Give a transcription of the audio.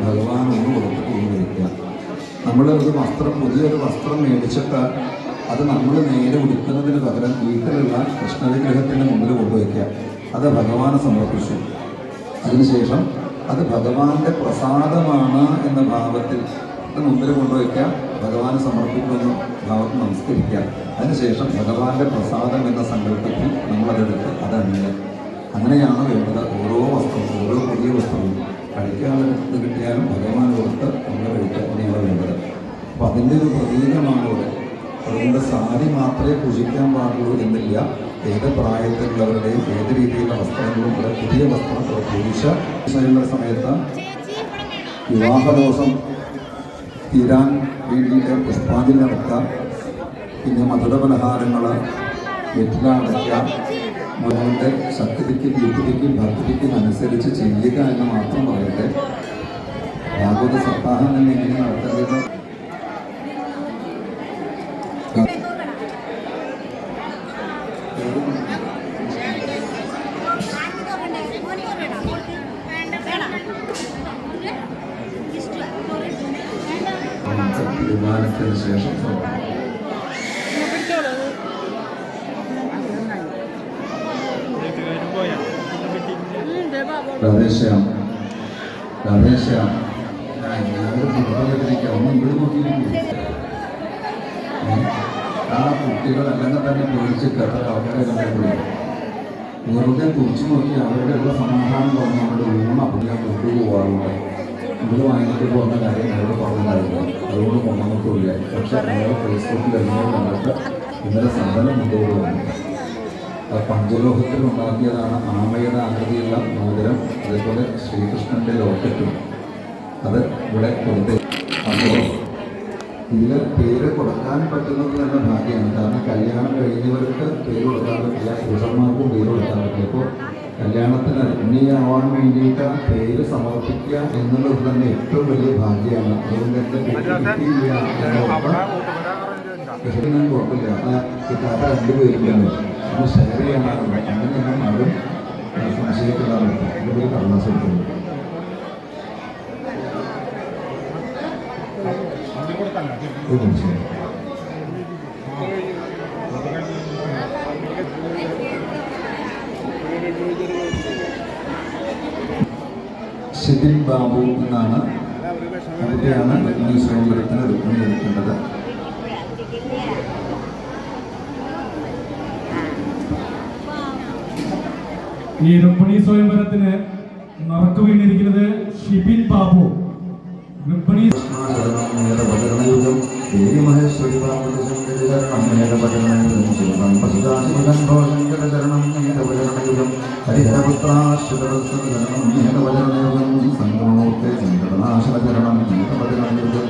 ഭഗവാൻ ഒന്ന് കൊടുത്തിട്ട് ഉപയോഗിക്കുക. നമ്മൾ ഒരു വസ്ത്രം, പുതിയൊരു വസ്ത്രം മേടിച്ചിട്ട് അത് നമ്മൾ നേരെ ഉടുക്കുന്നതിന് പകരം വീട്ടിലുള്ള കൃഷ്ണവിഗ്രഹത്തിൻ്റെ മുമ്പിൽ കൊണ്ടുവയ്ക്കുക. അത് ഭഗവാനെ സമർപ്പിച്ചു. അതിനുശേഷം അത് ഭഗവാന്റെ പ്രസാദമാണ് എന്ന ഭാവത്തിൽ അത് മുമ്പിൽ കൊണ്ടുവയ്ക്കുക, ഭഗവാന് സമർപ്പിക്കുന്ന ഭാവത്തിൽ നമസ്കരിക്കുക. അതിനുശേഷം ഭഗവാന്റെ പ്രസാദം എന്ന സങ്കല്പത്തിൽ നമ്മളതെടുത്ത് അതണിയുക. അങ്ങനെയാണ് വേണ്ടത്. ഓരോ വസ്ത്രവും, ഓരോ പുതിയ വസ്ത്രവും കഴിക്കാനുള്ളത് കിട്ടിയാലും ഭഗവാൻ കൊടുത്ത് നമ്മൾ കഴിക്കുക. അങ്ങനെയാണ് വേണ്ടത്. അപ്പം അതിൻ്റെ ഒരു പ്രതീകമാണ് ഇവിടെ. അതുകൊണ്ട് സാരി മാത്രമേ പൂജിക്കാൻ പാടുള്ളൂ എന്നില്ല. ഏത് പ്രായത്തിലുള്ളവരുടെയും ഏത് രീതിയിലുള്ള വസ്ത്രങ്ങളും ഇവിടെ പുതിയ വസ്ത്രം പുരുഷ സമയത്ത് വിവാഹദോഷം തീരാൻ വേണ്ടിയിട്ട് പുഷ്പാഞ്ജലി നടത്തുക, പിന്നെ മധുരപലഹാരങ്ങൾ വെറ്റില അടയ്ക്കുക, മോൻ്റെ ശക്തിക്കും യുക്തിക്കും ഭക്തിക്കും അനുസരിച്ച് ചെയ്യുക എന്ന് മാത്രം പറയട്ടെ. ഭാഗവത സപ്താഹം തന്നെ എങ്ങനെ നടത്തേണ്ടത്? തീരുമാനത്തിന് ശേഷം രാധേശ്യാം രാധേശ്യാം ഒന്നും ഇവിടെ നോക്കിയിരിക്കും. ആ കുട്ടികൾ അല്ലെങ്കിൽ തന്നെ പേടിച്ചിട്ട് അത്ര ആൾക്കാരെ കണ്ടെത്തുള്ളൂ. വെറുതെ തുറച്ചു നോക്കി അവരുടെ ഉള്ള സമാധാനം പറഞ്ഞ് അവരുടെ ഊണ് അപ്പടിയാൻ കൊണ്ടുപോകാറുണ്ട്. ഇവിടെ വാങ്ങിയിട്ട് പോകുന്ന കാര്യം അവരോട് പറഞ്ഞതായിരുന്നു. അതുകൊണ്ട് കൊണ്ടുവന്നിട്ടില്ല. പക്ഷെ അയാൾ ഫേസ്ബുക്കിൽ എല്ലാം കണ്ടിട്ട് ഇന്നലെ സമ്പലം കൊണ്ടുപോകുന്നു. പഞ്ചലോഹത്തിൽ ഉണ്ടാക്കിയതാണ് ആമയുടെ ആകൃതിയുള്ള മോതിരം, അതേപോലെ ശ്രീകൃഷ്ണൻ്റെ ലോക്കറ്റും അത് ഇവിടെ കൊടുത്തേ. അപ്പോൾ ഇതിൽ പേര് കൊടുക്കാൻ പറ്റുന്നത് തന്നെ ഭാഗ്യമാണ്. കാരണം കല്യാണം കഴിഞ്ഞവർക്ക് പേര് കൊടുക്കാൻ പറ്റില്ല, പുരുഷന്മാർക്കും പേര് കൊടുക്കാൻ പറ്റില്ല. ഇപ്പോൾ കല്യാണത്തിന് അഗ്നിയാവാൻ വേണ്ടിയിട്ട് പേര് സമർപ്പിക്കുക എന്നുള്ളത് തന്നെ ഏറ്റവും വലിയ ഭാഗ്യമാണ്. അതുകൊണ്ട് എൻ്റെ പേര് കിട്ടിയില്ല എന്നൊന്നും കുഴപ്പമില്ല. കിട്ടാത്ത രണ്ടുപേരിലാണ് ഒന്ന് ഷെയർ ചെയ്യാനാണ്. അങ്ങനെയാണ് ആരും സംശയിക്കുന്നതാണ്. ഇതിൽ കടലാസെടുക്കുന്നത്. ഷിബിൻ ബാബു എന്നാണ്. അവിടെയാണ് രുക്മിണി സ്വയംവരത്തിന് രുക്മിണി എടുക്കേണ്ടത്. ഈ രുക്മിണി സ്വയംവരത്തിന് നറുക്ക് വീണിരിക്കുന്നത് ഷിബിൻ ബാബു. രുക്മിണി ഭജനയുഗം ദേവി മഹേശ്വരി ശങ്കരചരണം മേഘഭജനയുഗം പശുദാശിവശങ്കരചരണം മേഘഭജനയുഗം ഹരിഹരപുത്രാശ്രിതരണം മേഘഭജനയുഗം സംഗമൂർത്തെ സങ്കടനാശനചരണം മേഘഭജനയുഗം